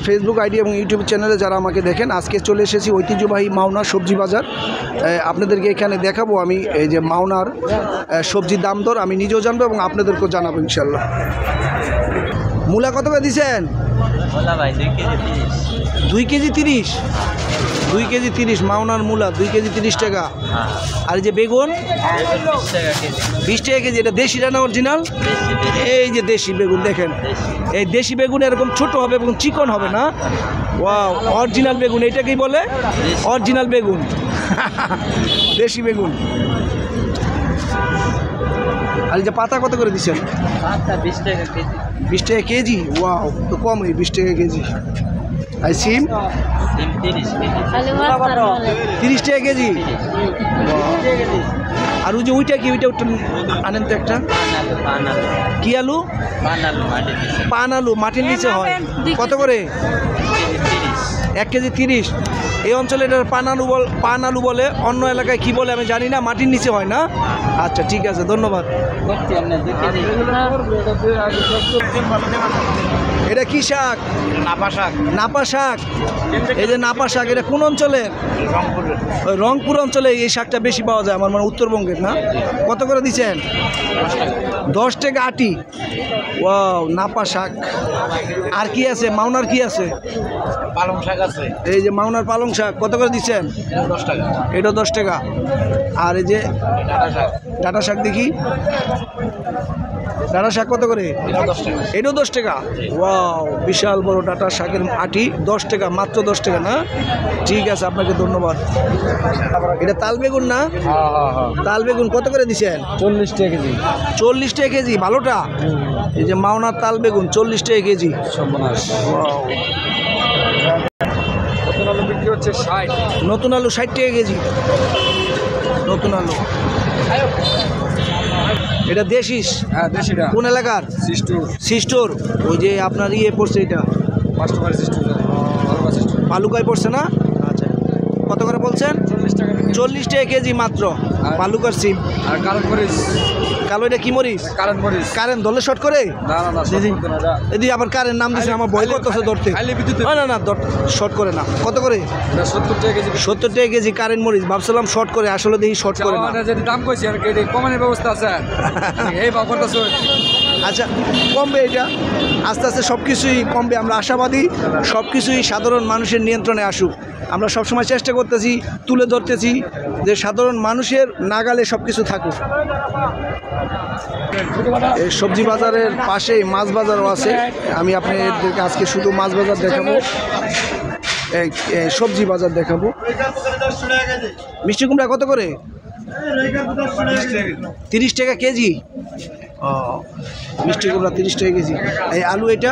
Facebook ID এবং YouTube চ্যানেলে যারা আমাকে দেখেন, আজকে চলে এসেছি ঐতিহ্যবাহী মাওনা সবজি বাজার। আপনাদেরকে এখানে দেখাবো আমি এই যে মাওনার সবজির দাম দর আমি নিজেও জানবো এবং আপনাদেরকেও জানাবো ইনশাল্লাহ। মূলা কত করে দিচ্ছেন? 2 কেজি 30। 2 কেজি 30 মাওনার মূলা 2 কেজি 30 টাকা। আর এই যে বেগুন 20 টাকা কেজি। এটা দেশিটা না অরিজিনাল? এই যে দেশি বেগুন দেখেন, এই দেশি বেগুন এরকম ছোট হবে এবং চিকন হবে না। ওয়াও, অরিজিনাল বেগুন এটাকেই বলে অরিজিনাল বেগুন। দেশি বেগুন। আর এই যে পাতা কত করে দিচ্ছেন? 20 টাকা কেজি। ওয়াও, তো কম, এই 20 টাকা কেজি। আর সিম 30 টাকা কেজি। আর ওই যে ওইটা কি, ওইটা আনেন তো একটা। কি আলু? পান আলু, মাটির নিচে হয়। কত করে? 1 কেজি 30। এই অঞ্চলে এটা পান আলু বলে, অন্য এলাকায় কি বলে আমি জানি না। মাটির নিচে হয় না? আচ্ছা ঠিক আছে, ধন্যবাদ। এটা কি শাক? নাপা শাক। নাপা শাক। এই যে নাপা শাক, এটা কোন অঞ্চলে? রংপুর অঞ্চলে এই শাকটা বেশি পাওয়া যায়, আমার মানে উত্তরবঙ্গের না। কত করে দিচ্ছেন? 10 টাকা আটি। ওয়াও, নাপা শাক। আর কি আছে? মাওনার কি আছে? পালং শাক আছে। এই যে মাওনার পালং শাক কত করে দিচ্ছেন? 10 টাকা। এটা 10 টাকা। আর এই যে ডাঁটা শাক দেখি, ডাঁটা শাক কত করে? এটাও 10 টাকা। ওয়াও, বিশাল বড় ডাঁটা শাকের আটি 10 টাকা, মাত্র 10 টাকা না? ঠিক আছে, আপনাকে ধন্যবাদ। এটা তাল বেগুন না? তাল বেগুন কত করে দিচ্ছেন? 40 টাকা কেজি। 40 টাকা কেজি, ভালোটা? এই যে মাওনার তাল বেগুন 40 টাকা কেজি। ওয়াও। নতুন আলু বিক্রি হচ্ছে 60। নতুন আলু 60 টাকা কেজি। নতুন আলু। এটা দেশিস? হ্যাঁ, দেশিটা। কোন এলাকার? সিস্টোর। ওই যে আপনার ইয়ে পড়ছে, এটা কাস্টমার সিস্টেম পালুকায় পড়ছে না? আচ্ছা, কত করে বলছেন? 40 টাকা। 40 টাকা কেজি মাত্র। পালুকার সিম। আর কারণ মরিচ। কালো, এটা কি মরিচ? কারণ মরিচ। কারেন্ট ধরলে শর্ট করে? না না না, এদি আবার কারেন্ট নাম দিচ্ছে, আমার ভয় করতেছে ধরতে। না না, শর্ট করে না। কত করে? 70 টাকা কেজি। 70 টাকা কেজি কারেন্ট মরিচ। ভাবছিলাম শর্ট করে, আসলে দেখি শর্ট করে না। যদি দাম কইছি আর কি কমানোর ব্যবস্থা আছে। এই বাবর কাছে আচ্ছা, কমবে এটা আস্তে আস্তে, সব কিছুই কমবে। আমরা আশাবাদী সব কিছুই সাধারণ মানুষের নিয়ন্ত্রণে আসুক। আমরা সবসময় চেষ্টা করতেছি, তুলে ধরতেছি যে সাধারণ মানুষের নাগালে সব কিছু থাকুক। এই সবজি বাজারের পাশেই মাছ বাজারও আছে। আমি আপনাদেরকে আজকে শুধু মাছ বাজার দেখাবো, সবজি বাজার দেখাবো। মিষ্টি কুমড়া কত করে? 30 টাকা কেজি। ও, মিষ্টি কুমড়া 30 টাকা কেজি। এই আলু এটা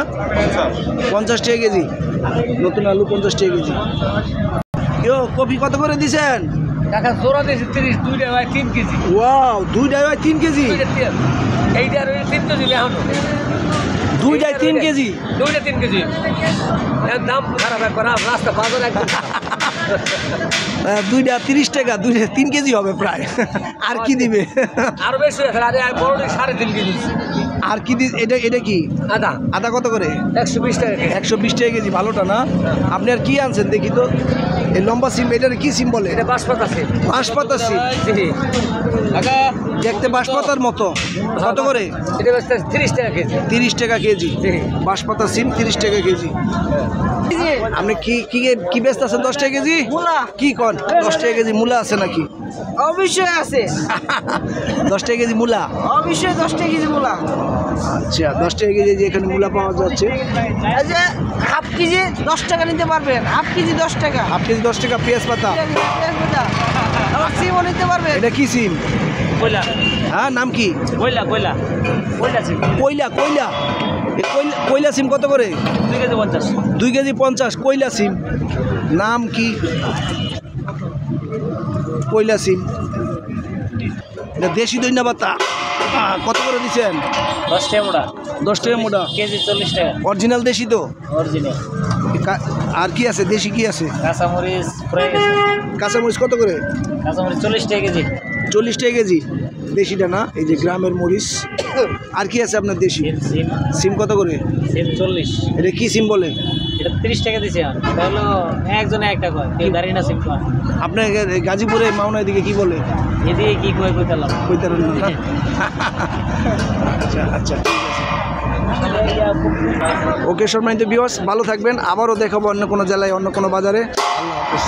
50 টাকা কেজি। নতুন আলু 50 টাকা কেজি। কপি কত করে দিছেন? টাকা জোড়া দিয়েছে 30। 2 টাকা 3 কেজি। ওয়াও, 2 টাকা 3 কেজি। এইটার 3 কেজি এখন। 2 টাকা 3 কেজি। 2 টাকা 3 কেজি। এর দাম খারাপ একবার, রাস্তা বাজার একদম। 2 টাকা 30 টাকা, 2 টাকা 3 কেজি হবে প্রায়। আর কি দিবে? আরো বেশি আছে। আরে বড় 3.5 কেজি। আর কি এটা কি? আদা। আদা কত করে? 120 টাকা। 120 টাকা কেজি, ভালোটা না? আপনি আর কি আনছেন দেখি তো? এই লম্বা সিম, এটার কি সিম বলে? এটা বাঁশপাতা সিম। বাঁশপাতা সিম। দেখতে বাঁশপাতার মতো। কত করে? এটা 30 টাকা কেজি। 30 টাকা কেজি। বাঁশপাতা সিম 30 টাকা কেজি। আপনি কি ব্যস্ত আছেন? 10 টাকা কেজি মূলা। কি কর? 10 টাকা কেজি মূলা আছে নাকি? অবশ্যই আছে। 10 টাকা কেজি মূলা? অবশ্যই 10 টাকা কেজি মূলা। আচ্ছা, 10 টাকা কেজি যে এখানে মূলা পাওয়া যাচ্ছে। এই যে হাফ কেজি 10 টাকা নিতে পারবেন। হাফ কেজি 10 টাকা। হাফ কেজি 10 টাকা। পেঁয়াজ পাতা আবার সিমও নিতে পারবেন। এটা কি সিম? কয়লা। হ্যাঁ, নাম কি? কয়লা সিম। কয়লা সিম কত করে? 2 কেজি 50। 2 কেজি 50 কয়লা সিম। নাম কি? কয়লা সিম। এটা দেশি দইনা পাতা। কত করে দিচ্ছেন? 10 টাকা মোটা। 10 টাকা মোটা। কেজি 40 টাকা। অরিজিনাল দেশি তো? অরিজিনাল। আর কি আছে? দেশি কি আছে? কাঁচামরিচ ফ্রেশ। কাঁচামরিচ কত করে? কাঁচামরিচ 40 টাকা কেজি। 40 টাকা কেজি। দেশিটা না, এই যে গ্রামের মরিচ। আর কি আছে আপনার দেশি? সিম কত করে? সিম 40। এটা কি সিম বলে? এটা 30 টাকা দিছে। এটা হলো একজনে একটা কয়, কেউ দাঁড়িয়ে না সিম কয়। আপনার গাজীপুরে মাওনা দিকে কি বলে? এদিকে কি কয় কইতালাম। কইতে পারেন না? আচ্ছা আচ্ছা, ওকে সম্মানিত ভিউয়ার্স, ভালো থাকবেন। আবারও দেখাবো অন্য কোনো জেলায়, অন্য কোনো বাজারে। আল্লাহ হাফেজ।